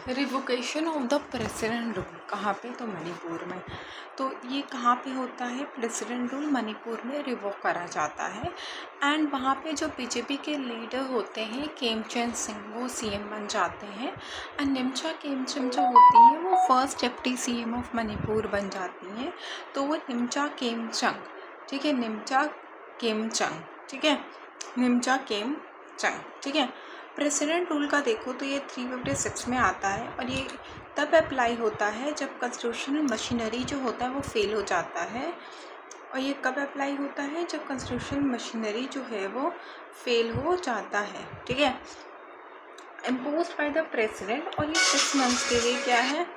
Revocation of the president rule कहाँ पे? तो मणिपुर में। तो ये कहाँ पे होता है? प्रेसिडेंट रूल मणिपुर में रिवोक करा जाता है। एंड वहाँ पे जो बीजेपी के लीडर होते हैं खेमचंद सिंह, वो सीएम बन जाते हैं। एंड निमचा खेमचंद जो होती है वो first deputy CM of Manipur बन जाती हैं। तो वो निमचा खेमचंद, ठीक है, निमचा खेमचंद, ठीक है, निमचा खेमचंद, ठीक है। प्रेसिडेंट रूल का देखो तो ये 356 में आता है और ये तब अप्लाई होता है जब कॉन्स्टिट्यूशनल मशीनरी जो होता है वो फेल हो जाता है। और ये कब अप्लाई होता है? जब कॉन्स्टिट्यूशनल मशीनरी जो है वो फेल हो जाता है, ठीक है। इम्पोज्ड बाय द प्रेसिडेंट, और ये 6 मंथ्स के लिए क्या है?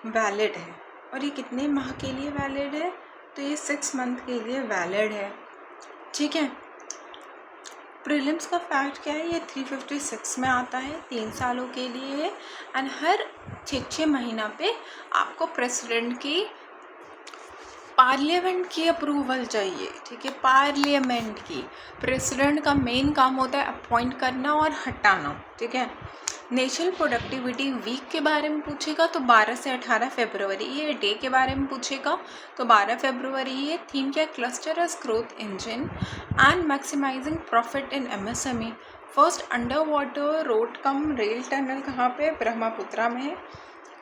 वैलिड है। और ये कितने माह के लिए वैलिड है? तो ये 6 मंथ के लिए वैलिड है, ठीक है। प्रीलिम्स का फैक्ट क्या है? ये 356 में आता है, 3 सालों के लिए है। एंड हर 6 महीना पे आपको प्रेसिडेंट की पार्लियामेंट की अप्रूवल चाहिए, ठीक है, पार्लियामेंट की। प्रेसिडेंट का मेन काम होता है अपॉइंट करना और हटाना, ठीक है। नेशनल प्रोडक्टिविटी वीक के बारे में पूछेगा तो 12 से 18 फरवरी। ये डे के बारे में पूछेगा तो 12 फरवरी। ये थीम क्या? Cluster as growth engine and maximising profit in MSME. First under water road cum rail tunnel कहाँ पे? ब्रह्मपुत्रा में है।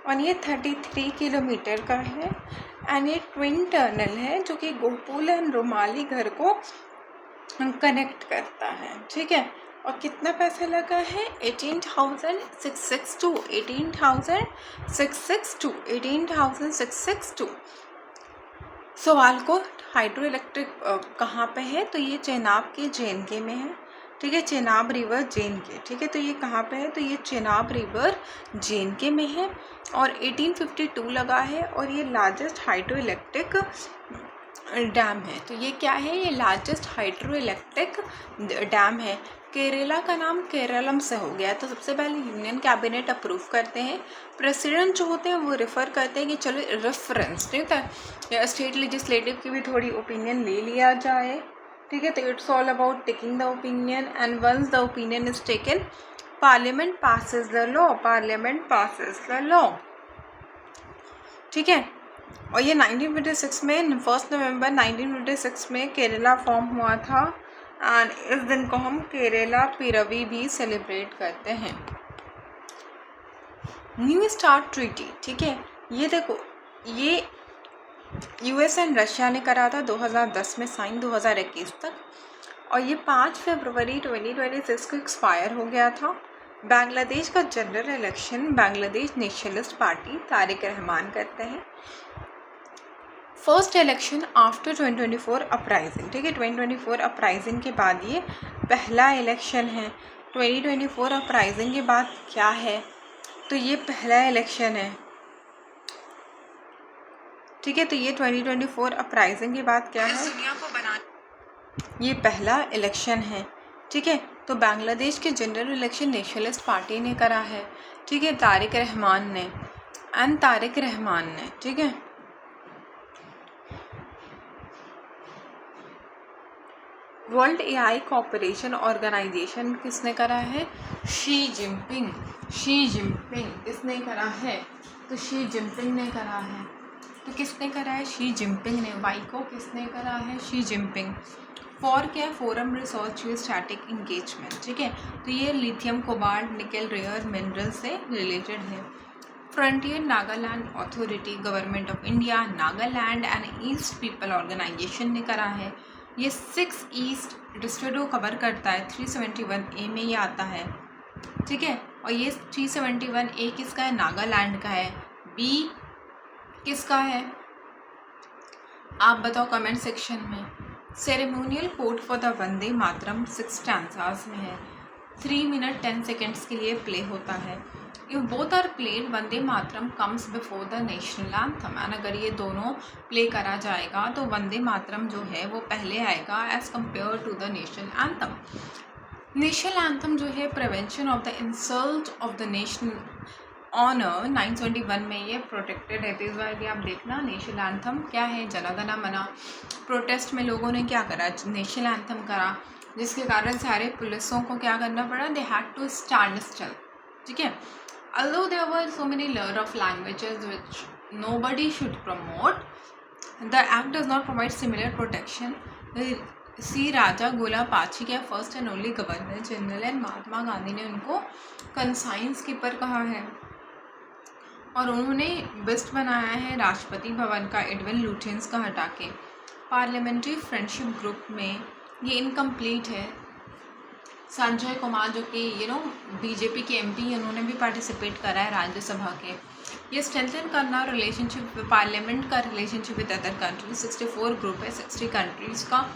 और ये 33 किलोमीटर का है। एंड ये ट्विन टनल है जो कि गोपुल एंड रोमाली घर को कनेक्ट करता है, ठीक है। और कितना पैसा लगा है? 18,662, 18,662, 18,662। सवाल को हाइड्रो इलेक्ट्रिक कहाँ पे है? तो ये चेनाब के JNK में है, ठीक है, चेनाब रिवर JNK, ठीक है। तो ये कहाँ पे है? तो ये चेनाब रिवर JNK में है और 1852 लगा है। और ये लार्जेस्ट हाइड्रो इलेक्ट्रिक डैम है। तो ये क्या है? ये लार्जेस्ट हाइड्रो इलेक्ट्रिक डैम है। केरला का नाम केरलम से हो गया है। तो सबसे पहले यूनियन कैबिनेट अप्रूव करते हैं, प्रेसिडेंट जो होते हैं वो रेफ़र करते हैं कि चलो रेफरेंस, ठीक है, स्टेट लेजिस्लेटिव की भी थोड़ी ओपिनियन ले लिया जाए, ठीक है। तो it's all about taking the opinion and once the opinion is taken parliament passes the law, parliament passes the law, ठीक है। और ये 1956 में 1 नवंबर 1956 में केरला फॉर्म हुआ था। एंड इस दिन को हम केरला पिरवी भी सेलिब्रेट करते हैं। न्यू स्टार्ट ट्रीटी, ठीक है, ये देखो, ये यूएस एंड रशिया ने करा था 2010 में साइन, 2021 तक। और ये 5 फरवरी 2026 को एक्सपायर हो गया था। बांग्लादेश का general election Bangladesh nationalist party Tariq Rahman करते हैं। फर्स्ट इलेक्शन आफ्टर 2024 अपराइजिंग, ठीक है, 2024 अपराइजिंग के बाद ये पहला इलेक्शन है। 2024 अपराइजिंग के बाद क्या है? तो ये पहला इलेक्शन है, ठीक है। तो ये 2024 अपराइजिंग के बाद क्या है? ये पहला इलेक्शन है, ठीक है। तो बांग्लादेश के जनरल इलेक्शन नेशनलिस्ट पार्टी ने करा है, ठीक है, तारिक रहमान ने, ठीक है। वर्ल्ड AI कॉपरेशन ऑर्गेनाइजेशन किसने करा है? शी जिनपिंग, किसने करा है? तो शी जिनपिंग ने करा है। तो किसने करा है? शी जिनपिंग ने। वाई को किसने करा है? Xi Jinping. फॉर क्या? फोरम रिसर्च स्टैटिक इंगेजमेंट, ठीक है। तो ये lithium cobalt nickel rare mineral से रिलेटेड है। Frontier Nagaland authority Government of India Nagaland and east people organisation ने करा है। ये 6 ईस्ट डिस्ट्रिक्ट को कवर करता है। 371A में ये आता है, ठीक है। और ये 371A किसका है? नागालैंड का है। B किसका है? आप बताओ कमेंट सेक्शन में। Ceremonial code for the Vande Mataram 6 stanzas में है। 3 मिनट 10 सेकेंड्स के लिए प्ले होता है। If both are played Vande Mataram comes before the national anthem. And अगर ये दोनों प्ले करा जाएगा तो वंदे मातरम जो है वो पहले आएगा as compare to the national anthem. National anthem जो है prevention of the insult of the national honour 971 में ये प्रोटेक्टेड है। तो इस बार भी आप देखना नेशनल एंथम क्या है? जनगण मन। प्रोटेस्ट में लोगों ने क्या करा? नेशनल एंथम करा, जिसके कारण सारे पुलिसों को क्या करना पड़ा? They had to stand still, ठीक है। Although there were so many lot of languages which nobody should promote, the act does not provide similar protection. C Rajagopalachari के first and only governor general and Mahatma Gandhi ने उनको conscience keeper कहा है और उन्होंने best बनाया है राष्ट्रपति भवन का एडविन लुटियंस का हटा के। पार्लियामेंट्री फ्रेंडशिप ग्रुप में ये इनकम्प्लीट है। संजय कुमार जो कि बीजेपी के एमपी, उन्होंने भी पार्टिसिपेट करा है राज्यसभा के। ये स्ट्रेंथन करना रिलेशनशिप, पार्लियामेंट का relationship with other countries. 64 group है 60 कंट्रीज का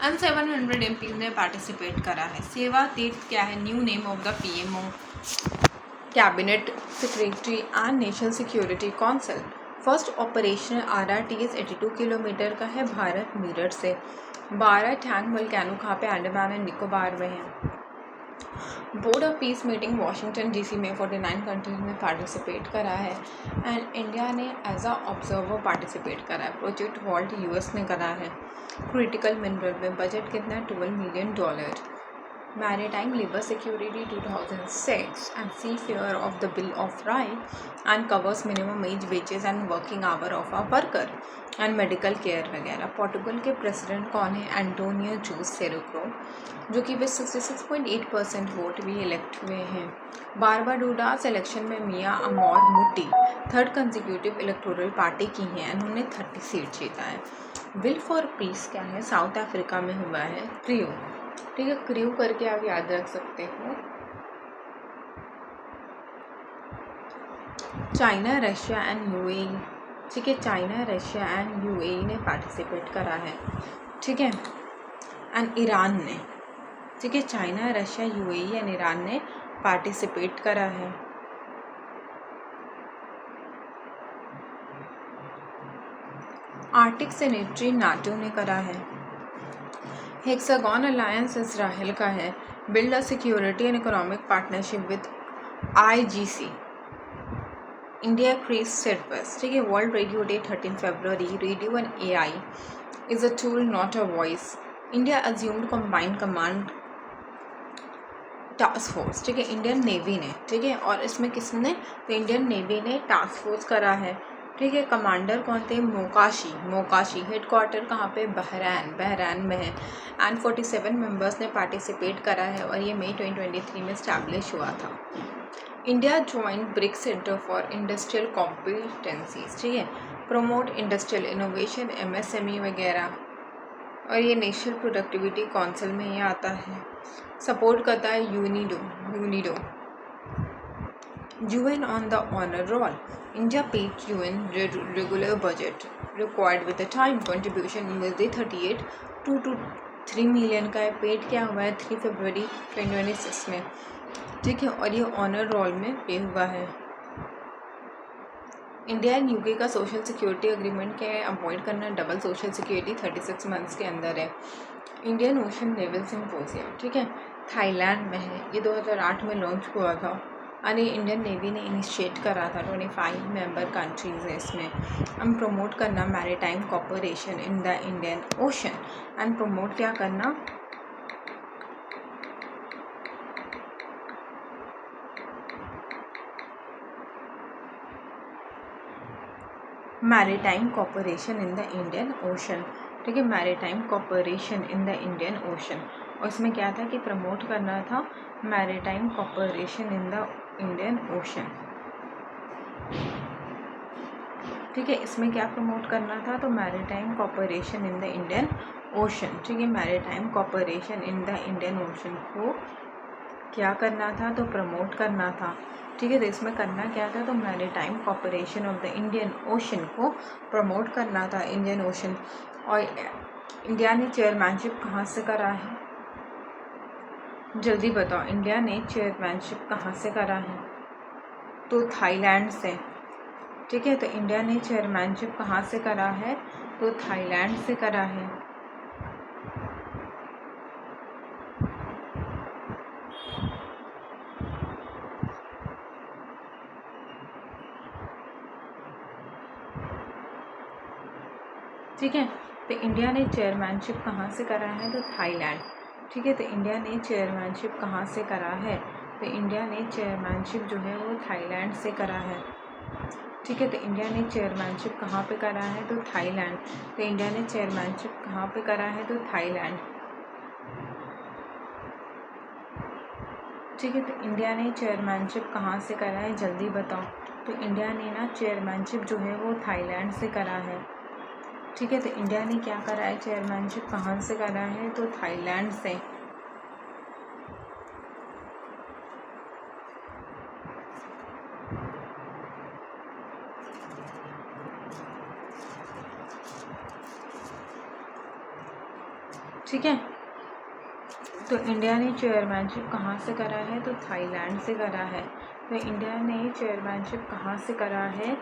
एंड 700 एमपी ने पार्टिसिपेट करा है। सेवा तीर्थ क्या है? New name of the PMO, cabinet secretary and national security council. First operational RRTS 82 kilometre का है भारत मीरठ से। 12 टैंक वोल्केनो कहाँ पे? अंडमान एंड निकोबार में है। Board of peace meeting Washington DC में 49 कंट्रीज में पार्टिसिपेट करा है एंड इंडिया ने एज अ ऑब्जर्वर पार्टिसिपेट करा है। प्रोजेक्ट वॉल्ट US ने करा है। क्रिटिकल मिनरल में बजट कितना? $12 million. Maritime Labour Security 2006 and Seafarer of the Bill of Rights and covers minimum wage, wages and working hour of a worker and medical care वगैरह। पोर्टुगल के president कौन है? Antonio juice सेरोक्रो, जो कि वे 66.8% vote भी elect हुए हैं। बारबाडोस इलेक्शन में मियाँ अमोर मुट्टी थर्ड कंसेक्यूटिव इलेक्टोरल पार्टी की हैं, उन्होंने 30 सीट जीता है। विल फॉर पीस क्या है? साउथ अफ्रीका में हुआ है। क्रियो, ठीक है, क्रियो करके आप याद रख सकते हो। चाइना, रशिया एंड UAE, ठीक है, चाइना, रशिया एंड UAE ने पार्टिसिपेट करा है, ठीक है, एंड ईरान ने, ठीक है, China, Russia, UAE and Iran ने पार्टिसिपेट करा है। आर्टिक सेनेटरी नाटो ने करा है। हेक्सागन अलायंस इसराइल का है। Build a security and economic partnership with IGC। India crease service, ठीक है। World radio day 13 February. Radio and AI is a tool not a voice. India assumed combined command task force, ठीक है, Indian navy ने, ठीक है, और इसमें किसने? तो इंडियन नेवी ने टास्क फोर्स करा है, ठीक है। कमांडर कौन थे? मोकाशी। हेडक्वार्टर कहाँ पे? बहरैन में है एंड 47 मेंबर्स ने पार्टिसिपेट करा है और ये मई 2023 में स्टैब्लिश हुआ था। India joint BRICS centre for industrial competencies, ठीक है, प्रोमोट इंडस्ट्रियल इनोवेशन, MSME वगैरह, और ये नेशनल प्रोडक्टिविटी काउंसिल में ये आता है। सपोर्ट करता है UNIDO. UN on the honor roll. India paid UN regular budget required with the time contribution $38.223 million का है। पेड क्या हुआ है? 3 फरवरी 2026 में, ठीक है, और ये ऑनर रोल में पे हुआ है। इंडिया एंड UK का सोशल सिक्योरिटी एग्रीमेंट क्या है? अवॉइड करना डबल सोशल सिक्योरिटी 36 मंथ्स के अंदर है। इंडियन ओशन नेवल सिम्पोजियम, ठीक है, थाईलैंड में है। ये 2008 में लॉन्च हुआ था और ये इंडियन नेवी ने इनिशिएट करा था। 25 मेंबर कंट्रीज़ है इसमें। हम प्रमोट करना maritime cooperation in the Indian ocean and promote क्या करना? Maritime cooperation in the Indian ocean, ठीक है, maritime cooperation in the Indian ocean. और इसमें क्या था कि प्रमोट करना था maritime cooperation in the Indian ocean, ठीक है, इसमें क्या प्रमोट करना था? तो maritime cooperation in the Indian ocean, ठीक है, maritime cooperation in the Indian Ocean को क्या करना था? तो प्रमोट करना था, ठीक है। तो इसमें करना क्या था? तो maritime cooperation of the Indian Ocean को प्रमोट करना था, इंडियन ओशन। और इंडिया ने चेयरमैनशिप कहाँ से करा है? जल्दी बताओ, इंडिया ने चेयरमैनशिप कहाँ से करा है? तो थाईलैंड से, ठीक है। तो इंडिया ने चेयरमैनशिप कहाँ से करा है? तो थाईलैंड से करा है। ठीक है, तो इंडिया ने चेयरमैनशिप कहाँ से करा है? तो थाईलैंड, ठीक है। तो इंडिया ने चेयरमैनशिप कहाँ से करा है? तो इंडिया ने चेयरमैनशिप जो है वो थाईलैंड से करा है। ठीक है, तो इंडिया ने चेयरमैनशिप कहाँ पे करा है? तो थाईलैंड। तो इंडिया ने चेयरमैनशिप कहाँ पे करा है? तो थाईलैंड। ठीक है, तो इंडिया ने चेयरमैनशिप कहाँ से करा है? जल्दी बताओ। तो इंडिया ने ना चेयरमैनशिप जो है वो थाईलैंड से करा है। ठीक है, तो इंडिया ने क्या करा है? चेयरमैनशिप कहाँ से करा है? तो थाईलैंड से। ठीक है, तो इंडिया ने चेयरमैनशिप कहाँ से करा है? तो थाईलैंड से करा है। तो इंडिया ने चेयरमैनशिप कहाँ से करा है?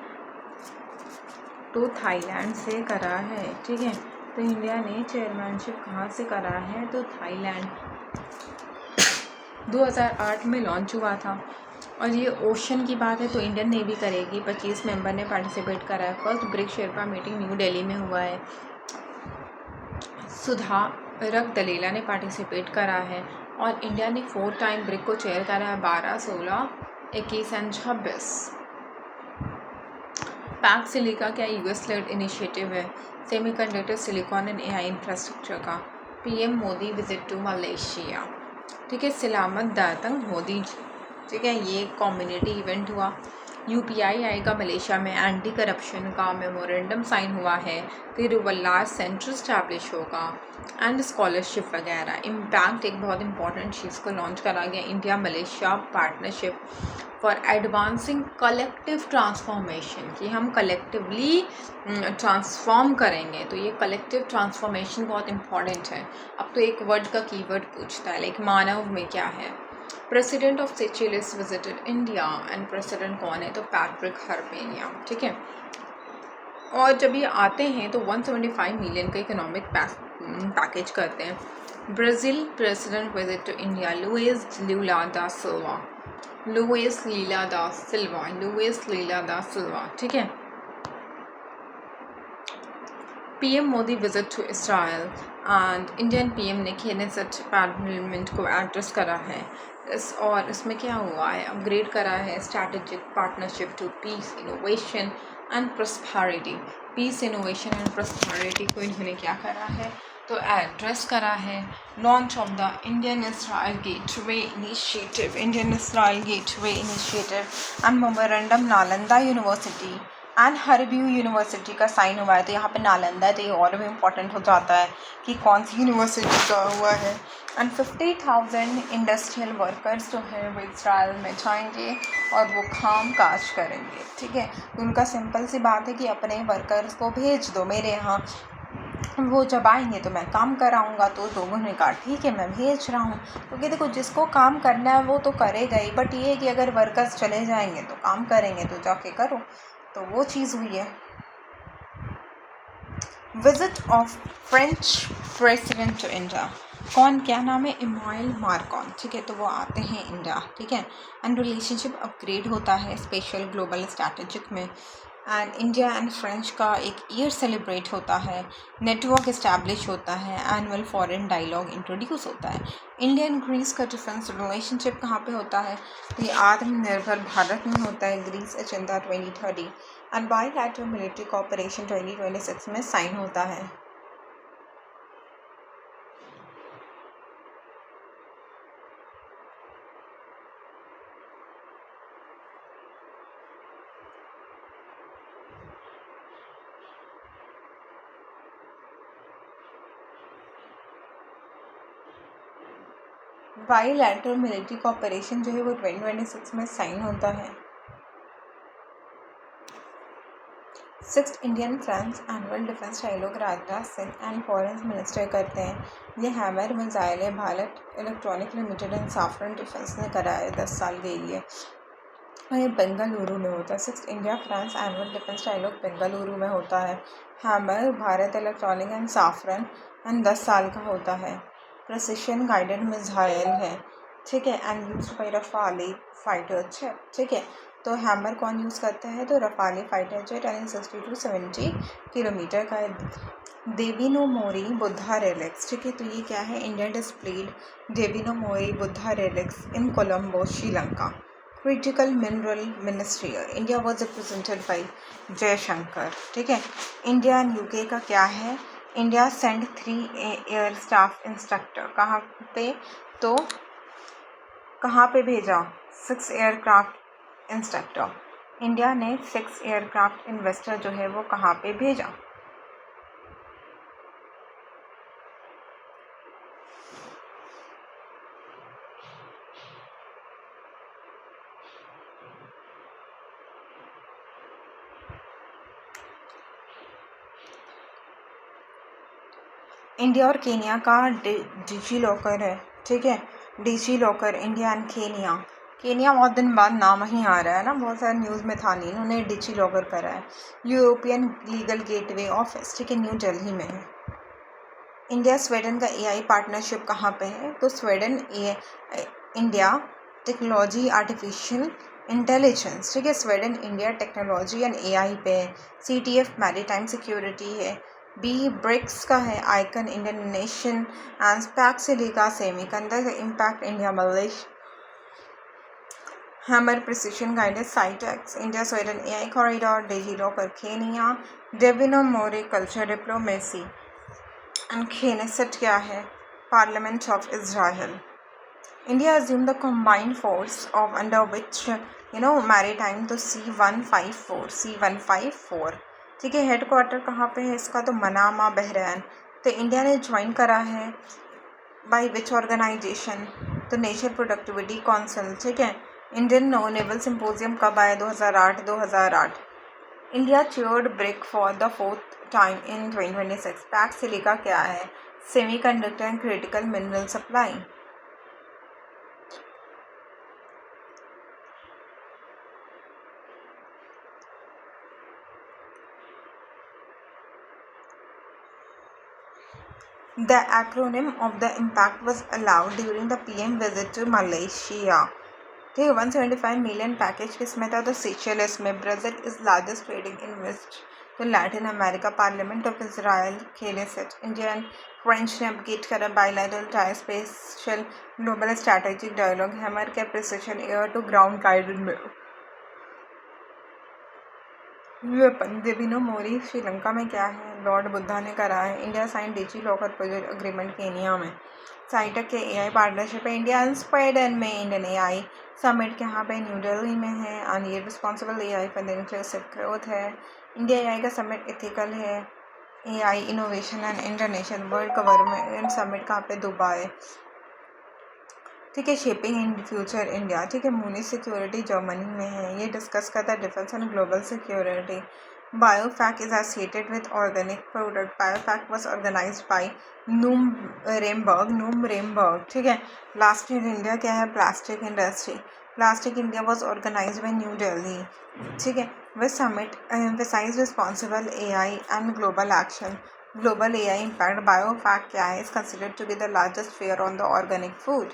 तो थाईलैंड से करा है। ठीक है, तो इंडिया ने चेयरमैनशिप कहाँ से करा है? तो थाईलैंड। 2008 में लॉन्च हुआ था और ये ओशन की बात है तो इंडियन नेवी करेगी। 25 मेंबर ने पार्टिसिपेट करा है। First BRICS sherpa meeting New Delhi में हुआ है। सुधारक दलेला ने पार्टिसिपेट करा है और इंडिया ने 4 टाइम ब्रिक को चेयर करा है, 12, 16, 21 एंड 26। पैक सिलिका क्या यूएस लेड इनिशिएटिव है? Semiconductor, silicon and AI infrastructure का। PM Modi visit to Malaysia. ठीक है, सलामत दातंग मोदी जी। ठीक है, ये कम्युनिटी इवेंट हुआ। यूपीआई आएगा मलेशिया में। एंटी करप्शन का मेमोरेंडम साइन हुआ है। तिरुवल्लार सेंटर स्टैब्लिश होगा एंड स्कॉलरशिप वगैरह। इम्पैक्ट एक बहुत इंपॉर्टेंट चीज़ को लॉन्च करा गया, India Malaysia partnership for advancing collective transformation, कि हम कलेक्टिवली ट्रांसफॉर्म करेंगे। तो ये कलेक्टिव ट्रांसफॉर्मेशन बहुत इंपॉर्टेंट है। अब तो एक वर्ड का कीवर्ड पूछता है, लाइक मानव में क्या है। President of Seychelles visited India and president कौन है? तो पैट्रिक हर्पेनिया। ठीक है, और जब ये आते हैं तो 175 मिलियन का इकोनॉमिक पैकेज करते हैं। Brazil president visit to India, Luis Lula da Silva. Louis लीला दा सिल्वा, लुइस लीला दा सिल्वा। ठीक है, PM Modi visit to Israel and Indian PM ने केनेसेट पार्लियामेंट को एड्रेस करा है। और इसमें क्या हुआ है? अपग्रेड करा है strategic partnership to peace, innovation and prosperity. Peace, innovation and prosperity को इन्होंने क्या करा है? तो एड्रेस करा है। Launch of the Indian Israel gateway initiative, Indian Israel gateway initiative and memorandum Nalanda university and हरब्यू यूनिवर्सिटी का साइन हुआ है। तो यहाँ पे नालंदा तो ये और भी इम्पोर्टेंट हो जाता है कि कौन सी यूनिवर्सिटी का हुआ है। एंड 50,000 इंडस्ट्रियल वर्कर्स जो है वो इसराइल में जाएंगे और वो काम काज करेंगे। ठीक है, तो उनका सिंपल सी बात है कि अपने वर्कर्स को भेज दो मेरे यहाँ, वो जब आएंगे तो मैं काम कराऊंगा। तो लोगों ने कहा ठीक है मैं भेज रहा हूँ। क्योंकि देखो जिसको काम करना है वो तो करेगा ही, बट ये है कि अगर वर्कर्स चले जाएंगे तो काम करेंगे तो जाके करो। तो वो चीज़ हुई है। Visit of French president to India, कौन, क्या नाम है? Emmanuel Macron. ठीक है, तो वो आते हैं इंडिया। ठीक है, एंड रिलेशनशिप अपग्रेड होता है स्पेशल ग्लोबल स्ट्रैटेजिक में। एंड इंडिया एंड फ्रेंच का एक ईयर सेलिब्रेट होता है। नेटवर्क इस्टेब्लिश होता है। एनुअल फॉरेन डायलॉग इंट्रोड्यूस होता है। इंडिया एंड ग्रीस का डिफेंस रिलेशनशिप कहाँ पे होता है? तो ये आत्मनिर्भर भारत में होता है, Greece agenda 2030 and bilateral military cooperation 2026 में साइन होता है। बायलैटरल मिलिट्री कोऑपरेशन जो है वो 2026 में साइन होता है। 6th Indian France annual defence dialogue Rajnath Singh and foreign minister करते हैं। ये हैमर मिसाइल है। Bharat electronic limited and Safran defence ने करा है 10 साल के लिए। और ये बेंगलुरु में होता है। 6th India France annual defence dialogue Bengaluru में होता है। Hammer Bharat electronic and Safran and 10 साल का होता है। प्रेसिशन गाइडेड मिसाइल है। ठीक है, and used by Rafale fighter jet. ठीक है, तो हैमर कौन यूज़ करता है? तो Rafale fighter jet and 60 to 70 kilometre का देविनो मोरी बुद्धा रेलिक्स, ठीक है, तो ये क्या है, India displayed Devni Mori Buddha relics in Colombo, Sri Lanka. Critical mineral ministry, India was represented by Jaishankar, ठीक है। इंडिया एंड यूके का क्या है, India send 3 air staff instructor, कहाँ पे, तो कहाँ पे भेजा, 6 एयरक्राफ्ट इंस्ट्रक्टर, इंडिया ने 6 एयरक्राफ्ट इन्वेस्टर जो है वो कहाँ पे भेजा। इंडिया और केनिया का डिजी लॉकर है, ठीक है, digi locker India and Kenya. Kenya बहुत दिन बाद नाम ही आ रहा है ना, बहुत सारे न्यूज़ में था नहीं, इन्होंने डिजी लॉकर करा है। यूरोपियन लीगल गेटवे ऑफिस, ठीक है, न्यू दिल्ली में है। इंडिया स्वीडन का एआई पार्टनरशिप कहाँ पे है, तो Sweden India technology artificial intelligence, ठीक है, Sweden India technology and AI पे है। सीटीएफ मैरीटाइम सिक्योरिटी है। बी ब्रिक्स का है, icon Indian nation and spec silica semiconductor impact India Malaysia, hammer precision guidance Saitex, India Sweden AI corridor, DigiLocker Kenya, Devni Mori culture diplomacy and Knesset क्या है, parliament of Israel. India assumed the combined force of under which maritime तो C-154, ठीक है। Headquarter कहाँ पे है इसका, तो मनामा बहरैन। तो इंडिया ने ज्वाइन करा है बाय विच ऑर्गेनाइजेशन, तो नेशनल प्रोडक्टिविटी काउंसिल, ठीक है। इंडियन नेवल सिंपोजियम कब आया, 2008। India chaired brick for the 4th time in 2026। Pack Silica क्या है, semiconductor and critical mineral supply. The acronym of the impact was allowed during the PM visit to Malaysia. ठीक है, 175 million package किस में था, तो सेशेल्स में। Brazil is largest trading invest, तो Latin America. Parliament of Israel Knesset. India and French ने update करा bilateral tie special global strategic dialogue, hammer के precision air to ground guided में। वेपन देविनो मोरी श्रीलंका में क्या है, लॉर्ड बुद्धा ने करा है। India sign DigiLocker project agreement Kenya में। साइटक के एआई पार्टनरशिप है इंडिया एंड स्वीडन में। इंडियन एआई समिट यहाँ पे न्यू दिल्ली में है। एंड ये responsible AI for the inclusive growth है। इंडिया एआई का समिट एथिकल है। AI innovation and international world government summit कहाँ पे, दुबई, ठीक है। शेपिंग इन फ्यूचर इंडिया, ठीक है, मूनिच सिक्योरिटी जर्मनी में है। ये डिस्कस करता है defence and global security. BioFach is associated with organic product. BioFach was organised by Nuremberg, ठीक है। लास्ट ईयर इंडिया क्या है, plastic industry. Plastic India was organised by new Delhi, ठीक है। With summit emphasise responsible AI and global action. Global AI impact. BioFach क्या है, is considered to be the largest fair on the organic food.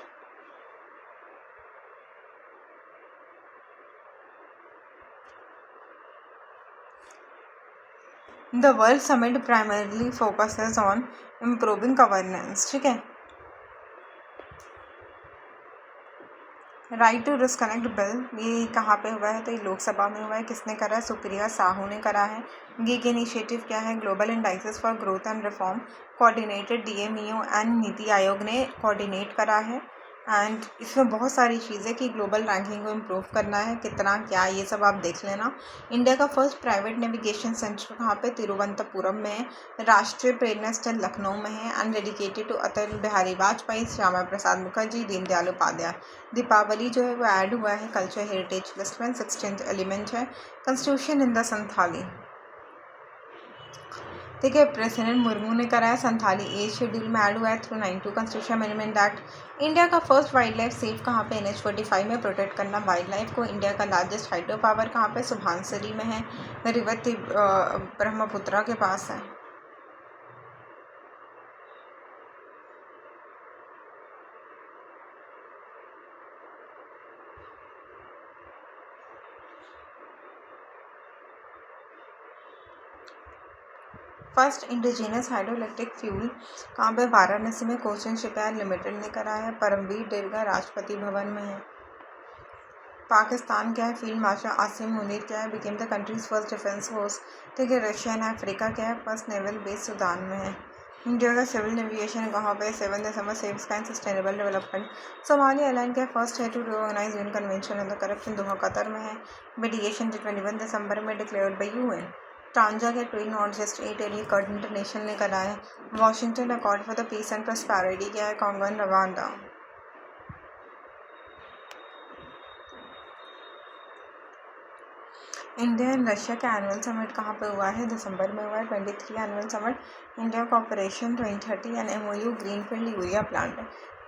The World Summit primarily focuses on improving governance, ठीक है। Right to disconnect bill, ये कहाँ पे हुआ है, तो ये लोकसभा में हुआ है। किसने करा है, सुप्रिया साहू ने करा है। गिग इनिशिएटिव क्या है, global indices for growth and reform, coordinated DMEO and NITI Aayog ने कोऑर्डिनेट करा है। एंड इसमें बहुत सारी चीज़ें कि ग्लोबल रैंकिंग को इम्प्रूव करना है, कितना क्या, ये सब आप देख लेना। इंडिया का फर्स्ट प्राइवेट नेविगेशन सेंटर कहाँ पे, तिरुवनंतपुरम में है। राष्ट्रीय प्रेरणा स्थल लखनऊ में है। And dedicated to Atal Bihari Vajpayee, Shyama Prasad Mukherjee, Deendayal Upadhyay. Deepawali जो है वो ऐड हुआ है कल्चर हेरिटेज लिस्ट में, 16th एलिमेंट है। कॉन्स्टिट्यूशन इन द संथाली, ठीक है, प्रेसिडेंट मुर्मू ने करा है। संथाली एज शेड्यूल में ऐड हुआ है through 92 constitution amendment act. India का फर्स्ट वाइल्ड लाइफ सेफ कहाँ पे, NH-45 में प्रोटेक्ट करना वाइल्ड लाइफ को। इंडिया का लार्जेस्ट हाइड्रो पावर कहाँ पे, सुभानसरी में है। रिवर ब्रह्मपुत्रा के पास है। First indigenous hydro electric fuel कहाँ पे? वाराणसी में कोचिन शिपयार्ड लिमिटेड ने करा है। परमवीर दीर्घा राष्ट्रपति भवन में है। पाकिस्तान क्या है? फील्ड मार्शल आसिम मुनीर क्या है? Became the countries first defence force. ठीक है। रशिया एंड अफ्रीका क्या है? फर्स्ट नेवल बेस सूडान में है। इंडिया का सिविल एविएशन कहाँ पे? 7 दिसंबर safe sky and sustainable development. Somalia airline क्या फर्स्ट है to organise UN convention on the corruption? Doha Qatar में है। मेडिएशन 21 दिसंबर में डिक्लेयर्ड बाई यूएन। टांजा के ट्रेन नॉट जस्ट एट एरिया कट इंटरनेशनल ने करा है। Washington accord for the peace and prosperity क्या है? Congo and Rwanda. India and Russia का एनुअल समिट कहाँ पे हुआ है? दिसंबर में हुआ है। 23 annual summit India cooperation 2030 and MOU greenfield urea plant.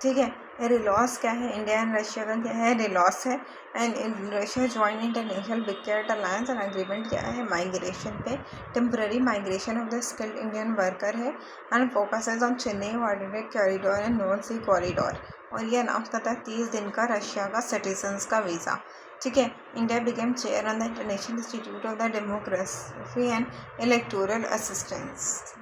ठीक है। रिलॉस क्या है? इंडिया एंड रशिया का क्या है? रिलॉस है। And Russia join international big care alliance and agreement क्या है? माइग्रेशन पे। Temporary migration of the skilled Indian worker है and focuses on Chennai water corridor and north sea corridor. और ये अनाउंस करता है 30 दिन का रशिया का सिटीजन्स का वीज़ा। ठीक है। India became chair on the international institute of the democracy and electoral assistance.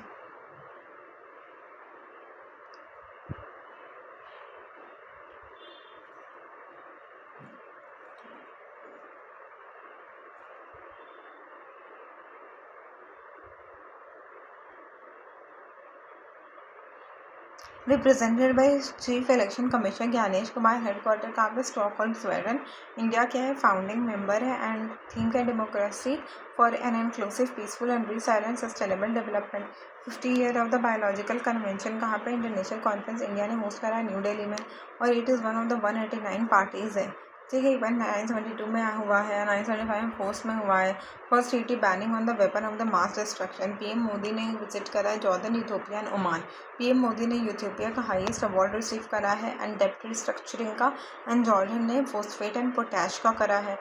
Represented by chief election commissioner Gyanesh Kumar. Headquarter कहाँ पे? Stockholm Sweden. इंडिया क्या है? फाउंडिंग मेंबर है। एंड थीम क्या? Democracy for an inclusive peaceful and resilient sustainable development. 50 year of the biological convention कहाँ पे? International conference India ने host करा है न्यू दिल्ली में और it is one of the 189 parties है। ठीक है। इवन 972 में हुआ है, 975 में पोस्ट में हुआ है। First treaty banning on the weapon of the mass destruction. PM Modi ने विजिट करा है Jordan, Ethiopia and Oman. PM Modi ने इथियोपिया का हाईएस्ट अवार्ड रिसीव करा है एंड डेप्ट रिस्ट्रक्चरिंग का, एंड जॉर्डन ने फॉस्फेट एंड पोटैश का करा है।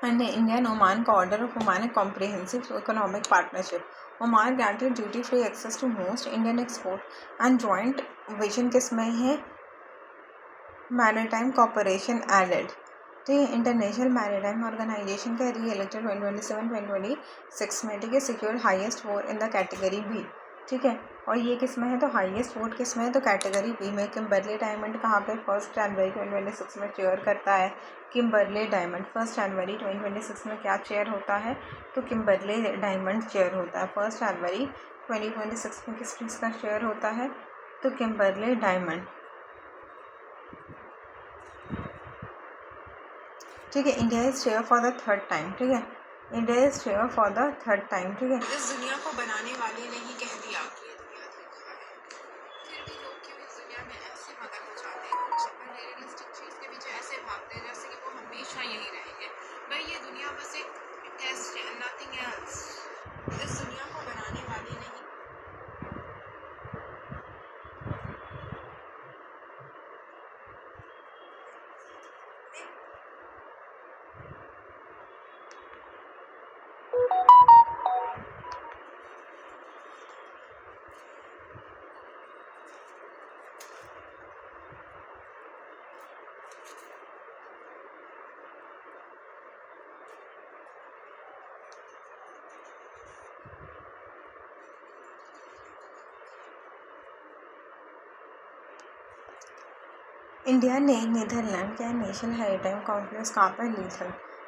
एंड इंडियन ओमान का order of Oman comprehensive economic partnership. Oman granted duty free access to most Indian export and joint vision किसमें है? Maritime corporation added. ठीक है। इंटरनेशनल मैरीटाइम ऑर्गेनाइजेशन का री इलेक्टेड 2027-2026 में। ठीक है। Secured highest vote in the category B. ठीक है। और ये किस में है? तो हाईएस्ट वोट किस में है? तो कैटेगरी बी में। किम्बरले डायमंड कहाँ पे? 1 जनवरी 2026 में चेयर करता है किम्बरले डायमंड। 1 जनवरी 2026 में क्या चेयर होता है? तो किम्बरले डायमंड चेयर होता है 1 जनवरी 2026 में। किस चीज़ का चेयर होता है? तो किम्बरले डायमंड। ठीक है। India is chair for the third time. ठीक है। India is chair for the third time. ठीक है। इस दुनिया को बनाने वाले ने ही कह दिया कि ये दुनिया धोखा है। फिर भी लोग क्यों इस दुनिया में ऐसे मगन हो जाते हैं, कुछ अनरियलिस्टिक चीज़ के पीछे ऐसे भागते हैं जैसे कि वो हमेशा यही रहेंगे। पर ये दुनिया बस एक टेस्ट है, नथिंग एल्स। इस दुनिया को बनाने वाले ने ही इंडिया ने नीदरलैंड क्या है? नेशनल हेरिटेज कॉन्फ्रेंस कहाँ पर ली थी?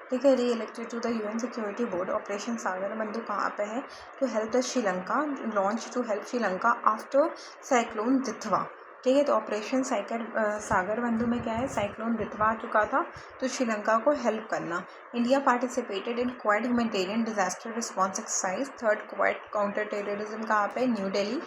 ठीक है। Re elected to the UN security board. Operation Sagar Bandhu कहाँ पे है? To help the Sri Lanka launch to help Sri Lanka after cyclone Ditwah. ठीक है। तो ऑपरेशन सागर बंधु में क्या है? साइक्लोन दितवा आ चुका था तो श्रीलंका को हेल्प करना। India participated in quad humanitarian disaster response exercise. Third quad counter terrorism कहाँ पे? New Delhi.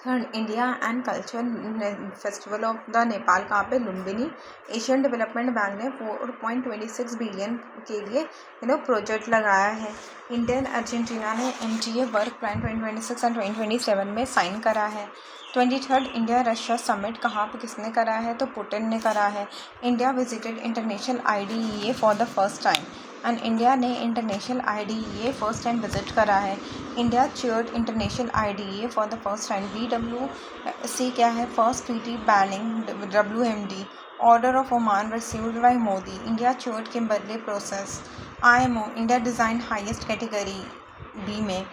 Third India and culture festival of the Nepal कहाँ पे? लुम्बिनी। एशियन डेवलपमेंट बैंक ने 4.26 बिलियन के लिए प्रोजेक्ट लगाया है। इंडियन अर्जेंटीना ने MTA वर्क प्लान 2026 एंड 2027 में साइन करा है। 23rd इंडिया रशिया समिट कहाँ पे किसने करा है? तो पुतिन ने करा है। India visited international IDEA for the first time and India ने international IDEA first time visit करा है। India chaired international IDEA for the first time. WC क्या है? First treaty banning WMD। Order of Oman received by Modi. India chaired Kimberley process. IMO India design highest category B में।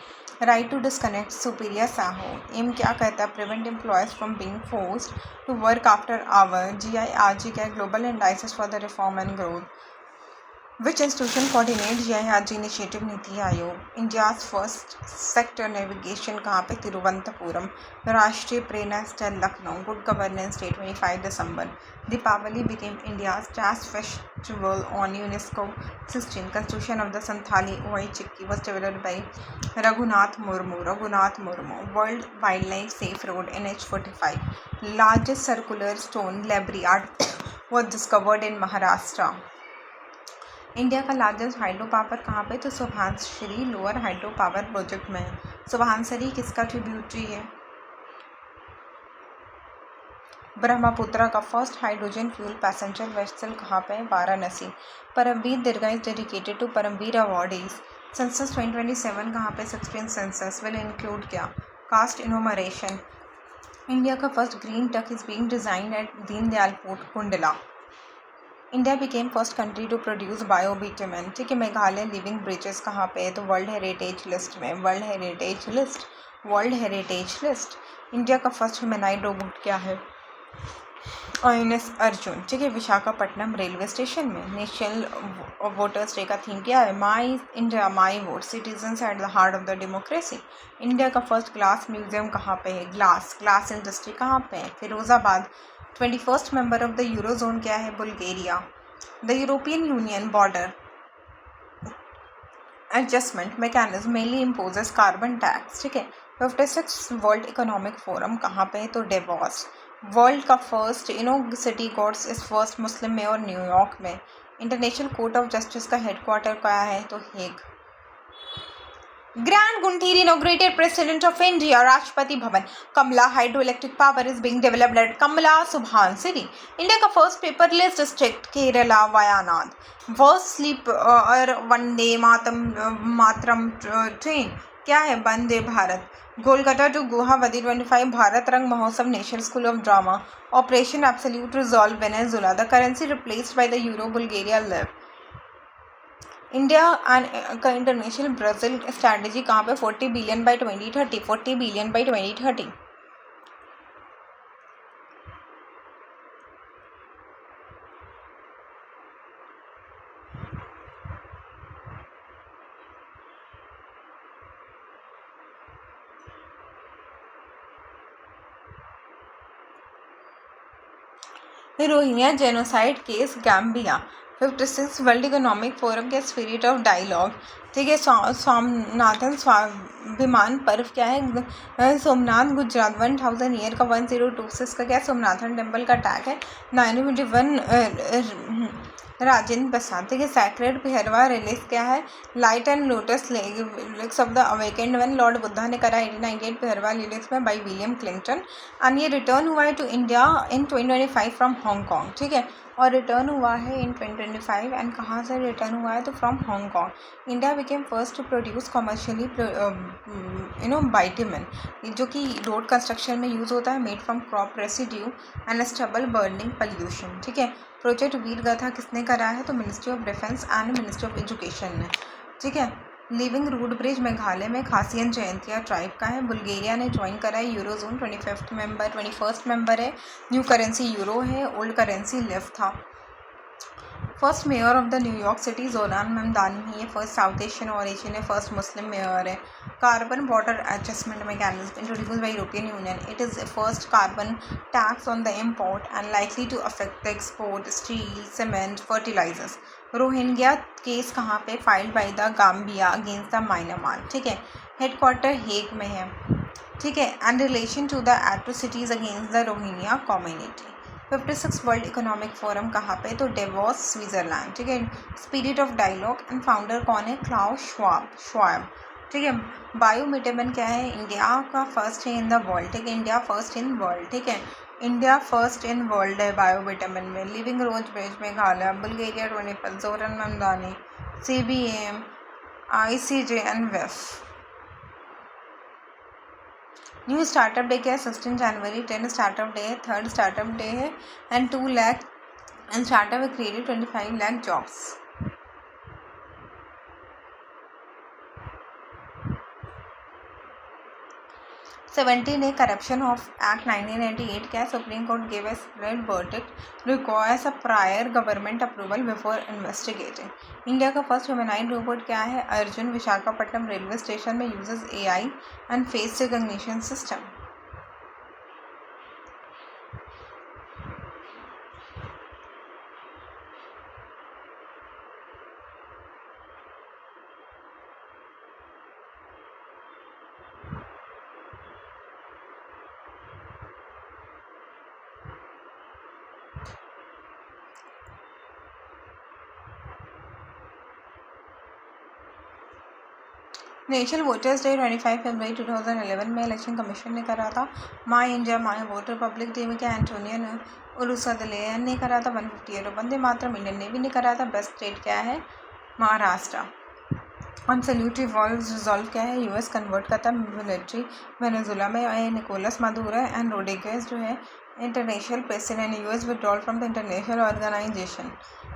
Right to disconnect सुपीरियर साहो। Aim क्या कहता है? Prevent employees from being forced to work after hour. GIRG क्या है? Global indices for the reform and growth. Which institution coordinates GIRG initiative? NITI Aayog. India's first sector navigation कहाँ पे? Thiruvananthapuram. Rashtriya Prerna Sthal Lucknow. Good governance day 25 दिसंबर। Deepavali became India's caste festival on UNESCO 16. Constitution of the Santhali Oi Chikki was developed by Raghunath Murmu. World Wildlife Safe Road NH 45. Largest circular stone labyrint was discovered in Maharashtra. India का largest hydro power कहाँ पे? तो Subansiri lower hydro power project में है। सुबहानश्री किसका tributary है? ब्रह्मपुत्रा का। First hydrogen fuel passenger vessel कहाँ पे है? Varanasi. Paramvir Dirgha is dedicated to Paramvir awardees. Census 2027 कहाँ पे? 16 सेंसस विल इंक्लूड क्या? Caste enumeration. इंडिया का first green tug is being design at Deendayal port Kandla. India became first country to produce बायोबिटुमेन। ठीक है। मेघालय लिविंग ब्रिजेस कहाँ पे है? तो वर्ल्ड हेरिटेज लिस्ट में। World heritage list. इंडिया का फर्स्ट ह्यूमैनॉइड रोबोट क्या है? INS अर्जुन। ठीक है। विशाखापट्टनम रेलवे स्टेशन में। नेशनल वोटर्स डे का थीम क्या है? My India my vote, citizens at the heart of the democracy. India का फर्स्ट ग्लास म्यूजियम कहाँ पे है? ग्लास इंडस्ट्री कहाँ पे है? Firozabad. 21st member of the eurozone क्या है? Bulgaria. The European union border adjustment mechanism mainly imposes carbon tax. ठीक है। 56 वर्ल्ड इकोनॉमिक फोरम कहाँ पे है? तो डेवॉस। वर्ल्ड का first city codes is first Muslim mayor New York में। इंटरनेशनल कोर्ट ऑफ जस्टिस का हेडक्वार्टर क्या है? तो Hague. Grand Gunthiri inaugurated President of India, Rashtrapati Bhavan. Kamla hydroelectric power is being developed at Kamla Subhansiri. India का first paperless district Kerala Wayanad. First sleeper Vande Mataram train क्या है? Vande Bharat. Kolkata to Guwahati 25 Bharat Rang Mahotsav national school of drama. Operation absolute resolve Venezuela. The currency replaced by the euro Bulgaria live. India and का international Brazil strategy कहाँ पे? 40 billion by 2030। 40 billion by 2030। Rohingya genocide case Gambia. 56 world economic forum के spirit of dialogue. ठीक है। सोमनाथन स्वाभिमान पर्व क्या है? सोमनाथ गुजरात। 1000 ईयर का 1026 का क्या? सोमनाथन टेम्पल का टैग है। 921 राजेंद्र प्रसाद। ठीक है। सैक्रेड पिहरवा रिलीज क्या है? Light and lotus relics of the awakened one lord Buddha ने करा 1898 पिहरवा रिलीज में बाई विलियम क्लिंटन। एंड ये रिटर्न हुआ है to India in 2025 from Hong Kong. ठीक है। और रिटर्न हुआ है इन 2025 एंड कहाँ से रिटर्न हुआ है? तो from Hong Kong. India became first to produce commercially bitumen, जो कि रोड कंस्ट्रक्शन में यूज़ होता है, made from crop residue and stubble burning pollution. ठीक है। प्रोजेक्ट वीरगाथा किसने करा है? तो ministry of defence and ministry of education ने। ठीक है। लिविंग रूट ब्रिज मेघालय में खासियन जयंतिया ट्राइब का है। बुल्गारिया ने ज्वाइन करा है यूरोजोन। 21st मेंबर है। न्यू करेंसी यूरो है। ओल्ड करेंसी लिव था। First mayor of the New York city Zohran Mamdani है। फर्स्ट साउथ एशियन ओरिजिन है। फर्स्ट मुस्लिम मेयर है। Carbon border adjustment mechanism introduced by European union. It is first carbon tax on the import and likely to affect the export steel cement fertilisers. Rohingya case कहाँ पे? Filed by the Gambia against the Myanmar. ठीक है। Headquarter Hague में है। ठीक है। And relation to the atrocities against the Rohingya community. 56 world economic forum कहाँ पे? तो डेवॉस स्विट्ज़रलैंड। ठीक है। Spirit of dialogue and founder कौन है? Klaus Schwab. ठीक है। बायोबिटुमेन क्या है? इंडिया का फर्स्ट है इन द वर्ल्ड। ठीक है। India first in world. ठीक है। इंडिया फर्स्ट इन वर्ल्ड है बायोबिटुमेन में। लिविंग रोज ब्रिज मेघालय। बुल्गारिया 25 जोरन मेमदानी। CBM ICJ and वेफ। New startup day क्या है? 16 जनवरी। 10 स्टार्टअप डे है। 3rd स्टार्टअप डे है एंड 2 लाख एंड स्टार्टअप है क्रिएटेड 25 लाख जॉब्स। 17 ने करप्शन ऑफ एक्ट 1998 क्या supreme court gave a split verdict requires a prior government approval before investigating. India का first humanoid robot क्या है? अर्जुन विशाखापट्टनम रेलवे स्टेशन में uses AI and face recognition system. National voters day 25 फरवरी 2011 में election commission ने करा था। My India my vote republic day में क्या एंटोनियो ने उर्सुला द लेयन ने करा था। 150 year Vande Mataram Indian navy ने करा था। बेस्ट स्टेट क्या है? Maharashtra. On salutary walls resolve क्या है? US कन्वर्ट करता मिलिट्री वेनेजुला में। निकोलस मादुरो एंड रोड्रिगेज जो है international president. US withdrawal from the international organization.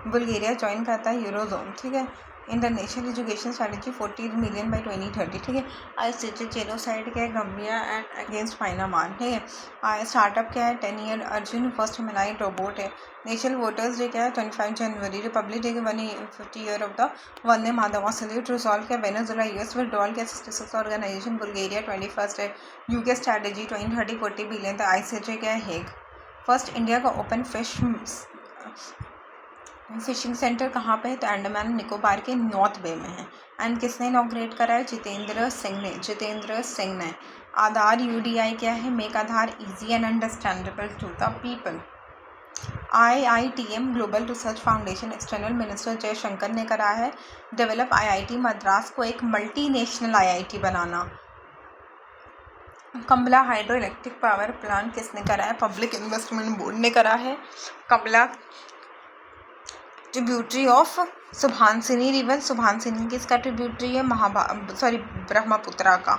Bulgaria join करता है यूरोजोन। ठीक है। International education strategy 40 million by 2030। ठीक है। आई जेनोसाइड क्या है? Gambia and against Myanmar. ठीक है। आई स्टार्टअप क्या है? 10 year Arjun first humanoid robot है। नेशनल वोटर्स डे क्या है? 25 जनवरी। रिपब्लिक डे के 150 year of the Vande Mataram. Salute resolve क्या? वेनेजुला। US विड्रॉल क्या? 66 ऑर्गेनाइजेशन। बुल्गारिया 21st है। UK strategy 2030 40 billion. तो ICJ क्या है? हेग। फर्स्ट इंडिया का ओपन फिशिंग सेंटर कहाँ पे है? तो अंडमान निकोबार के नॉर्थ बे में है। एंड किसने इनॉग्रेट करा है? जितेंद्र सिंह ने। आधार UDI क्या है? Make Aadhaar easy and understandable to the people. IITM global research foundation external minister Jaishankar ने करा है। डेवलप IIT मद्रास को एक मल्टीनेशनल IIT बनाना। Kamla hydro electric power plant किसने करा है? पब्लिक इन्वेस्टमेंट बोर्ड ने करा है। Kamla tributary of Subansiri river. Subansiri किसका ट्रिब्यूटरी है? ब्रह्मपुत्रा का।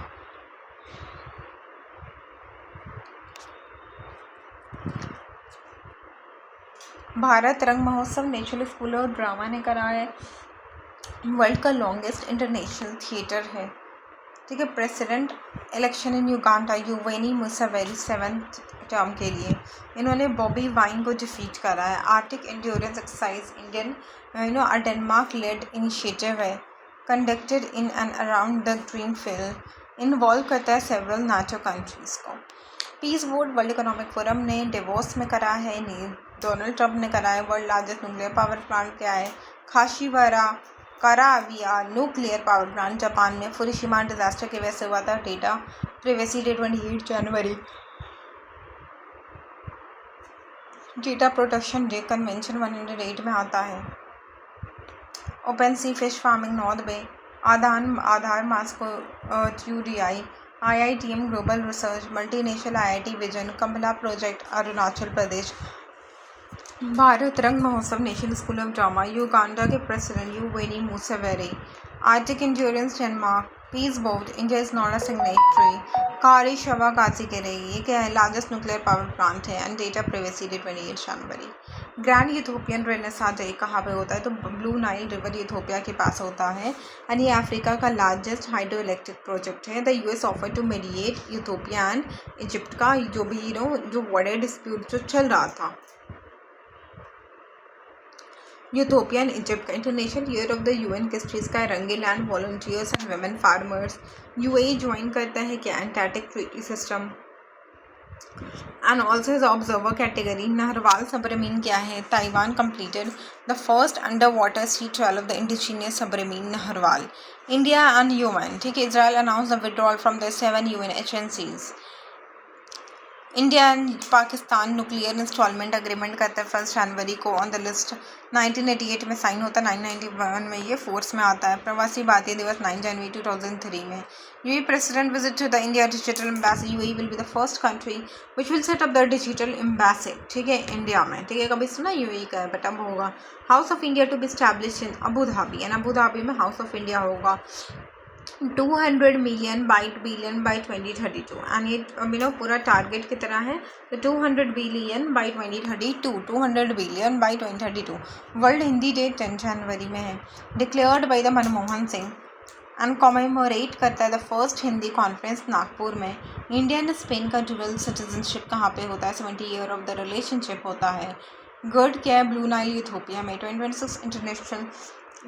Bharat Rang Mahotsav national school of drama ने करा है। वर्ल्ड का लॉन्गेस्ट इंटरनेशनल थिएटर है। ठीक है। President election in Uganda Yoweri Museveni 7th term के लिए इन्होंने बॉबी वाइन को डिफीट करा है। Arctic endurance exercise Indian Denmark led initiative है। Conducted in and around the green field. Involve करता है सेवरल नाटो कंट्रीज को। Peace board world economic forum ने डेवोस में करा है। डोनाल्ड ट्रंप ने करा है। World largest nuclear power plant क्या है? Kashiwazaki Kariwa nuclear power plant Japan में फुकुशिमा डिजास्टर की वजह से हुआ था। डेटा प्रिवेसी डे 28 जनवरी। डेटा प्रोटेक्शन डे कन्वेंशन 108 में आता है। Open sea fish farming north bay. Aadhaar mascot UDI। IITM global research multinational IIT vision. Kamala project Arunachal Pradesh. Bharat Rang Mahotsav national school of drama Uganda के president Yoweri Museveni. Arctic endurance Denmark. Peace board India is not a signatory. कारी शवा काजी के रही ये क्या है? Largest nuclear power plant है। And data privacy day 28 January. Grand Ethiopian renaissance day कहाँ पे होता है? तो ब्लू नाइल रिवर यूथोपिया के पास होता है। एंड ये अफ्रीका का लार्जेस्ट हाइड्रो इलेक्ट्रिक प्रोजेक्ट है। The US offer to mediate Ethiopia and Egypt का जो भी जो बॉर्डर डिस्प्यूट जो चल रहा था यूथोपिया एंड इजिप्ट का। International year of the UN किस का? Rangeland volunteers and women farmers. UAE join करता है क्या? Antarctic treaty system and also is observer category. Narwhal submarine क्या है? Taiwan completed the first under water sea trial of the indigenous submarine Narwhal. India and UN। ठीक है। Israel announce the withdrawal from the 7 UN agencies. India and Pakistan nuclear instalment agreement करता है 1 जनवरी को। On the list 1988 में sign होता है। 1991 में ये फोर्स में आता है। प्रवासी भारतीय दिवस 9 जनवरी 2003 में। UAE president visit to the India digital embassy. UAE will be the first country which will set up the digital embassy. ठीक है। इंडिया में। ठीक है। कभी सुना UAE का है बट अब होगा। House of India to be establish in Abu Dhabi and Abu Dhabi में हाउस ऑफ इंडिया होगा। 200 मिलियन बिलियन बाई 2032 एंड ये पूरा टारगेट की तरह है। तो 200 billion by 2032। 200 billion by 2032। World Hindi day 10 जनवरी में है। Declared by the Manmohan Singh and commemorate करता है the first Hindi conference Nagpur में। इंडिया एंड स्पेन का डुअल सिटीजनशिप कहाँ पे होता है? 70 ईयर ऑफ द रिलेशनशिप होता है। गर्ड क्या है? ब्लू नाइल इथियोपिया में। 2026 इंटरनेशनल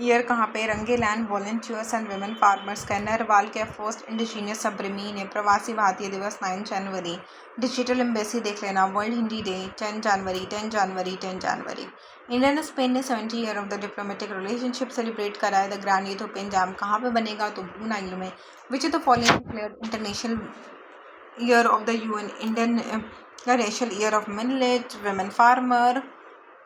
ईयर कहाँ पे? Rangeland volunteers and women farmers का। नरवाल क्या? फर्स्ट इंडिजीनियस सबरमीन है। प्रवासी भारतीय दिवस 9 जनवरी। डिजिटल एम्बेसी देख लेना। World Hindi day 10 January 10 January 10 January. India and Spain ने 70 year of the diplomatic relationship celebrate करा है। द ग्रैंड इथियोपियन जैम कहाँ पे बनेगा? तो ब्लू नाइल में। Which is the following declared international year of the UN? Indian national year of millet. Women farmer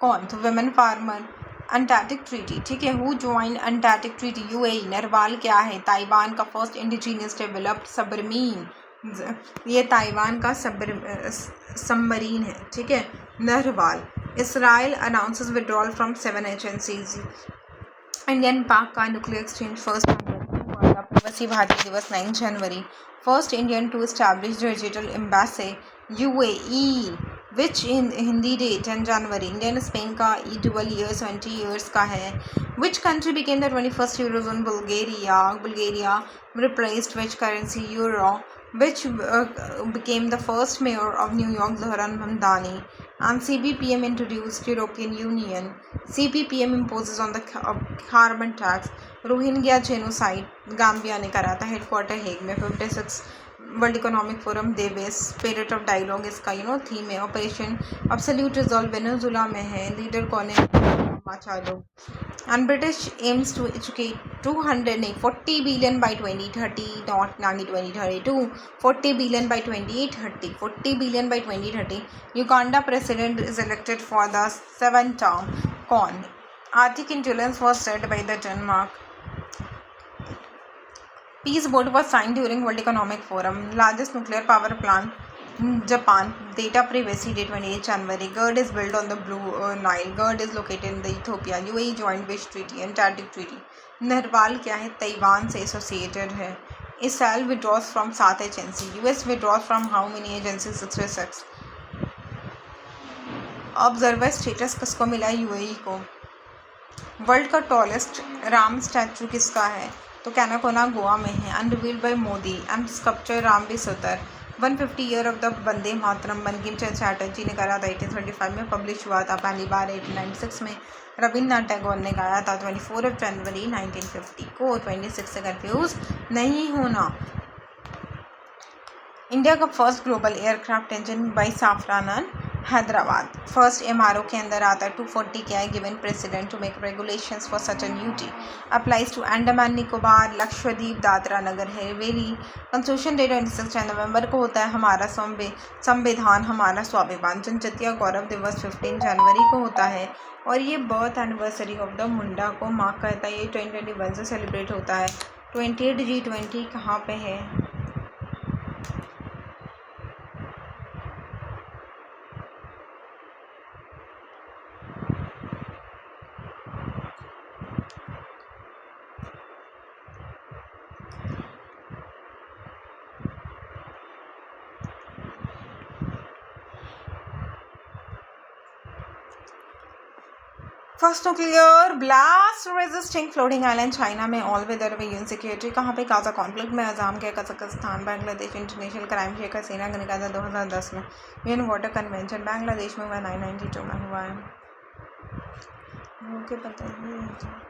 कौन? तो वुमेन फार्मर। अंटार्कटिक ट्रीटी, ठीक है। Who join Antarctic treaty? UAE. Narwal क्या है? ताइवान का फर्स्ट इंडिजीनियस डेवलप्ड सबमरीन। ये Taiwan का submarine है, ठीक है, Narwal. Israel announces withdrawal from 7 agencies. Indian पाक का न्यूक्लियर एक्सचेंज फर्स्ट हुआ था। प्रवासी भारतीय दिवस 9 जनवरी। First Indian to establish digital embassy UAE which in Hindi day 10 जनवरी। इंडियन स्पेन का डुअल ईयर 20 ईयर्स का है। Which country became the 21st eurozone? Bulgaria. Bulgaria replaced which currency? Euro. which became the first mayor of New York, Zohran Mamdani. And CBPM introduced European Union. CBPM imposes on the carbon tax. Rohingya genocide Gambia ने करा था। Headquarter Hague में। 56 world economic forum Davos. Spirit of dialogue इसका theme है। Operation absolute resolve Venezuela में है। Leader कौन है? माचाडो। And British aims to educate 40 billion by 2030, not 2032, 40 billion by 2030, 40 billion by 2030. Uganda president is elected for the 7th term. कौन? Arctic intolerance was said by the Denmark. Peace board was signed during World Economic Forum. Largest nuclear power plant Japan. Data privacy day 28 January. GERD is built on the Blue Nile. GERD is located in the Ethiopia. UAE joined which treaty? Antarctic Treaty. Narwal क्या है? Taiwan से associated है। Israel withdraws from 7 agency. US withdraws from how many agencies? 66। Observer status किसको मिला? UAE को। World का tallest Ram statue किसका है? तो कैनाकोना गोवा में है। Unrevealed by Modi and sculpture Ram बिसोतर। 150 year of the Vande Mataram Bankim Chandra Chatterjee ने करा था। 1825 में पब्लिश हुआ था पहली बार। 1896 में रविन्द्रनाथ टैगोर ने गाया था। 24 जनवरी 1950 को। 26 से कंफ्यूज नहीं होना। इंडिया का first global aircraft engine by Safran Hyderabad. First MRO के अंदर आता है। 240 क्या है? Given president to make regulations for such an duty. Applies to Andaman Nicobar, Lakshadweep, Dadra Nagar Haveli. Constitution day 26 नवंबर को होता है। हमारा संविधान हमारा स्वाभिमान। जनजातीय गौरव दिवस 15 जनवरी को होता है। और ये बर्थ एनिवर्सरी ऑफ द मुंडा को मार्क करता है। ये 2021 से सेलिब्रेट होता है। 28 G20 कहाँ पे है? First nuclear blast resisting floating island China में। ऑल वेदर वे यून सिक्योरिटी कहाँ पे? गाजा कॉन्फ्लिक्ट में अजाम किया Kazakhstan. Bangladesh international crime Sheikh Hasina का निकाला 2010 में। यूएन वाटर कन्वेंशन बांग्लादेश में हुआ 992 में हुआ है।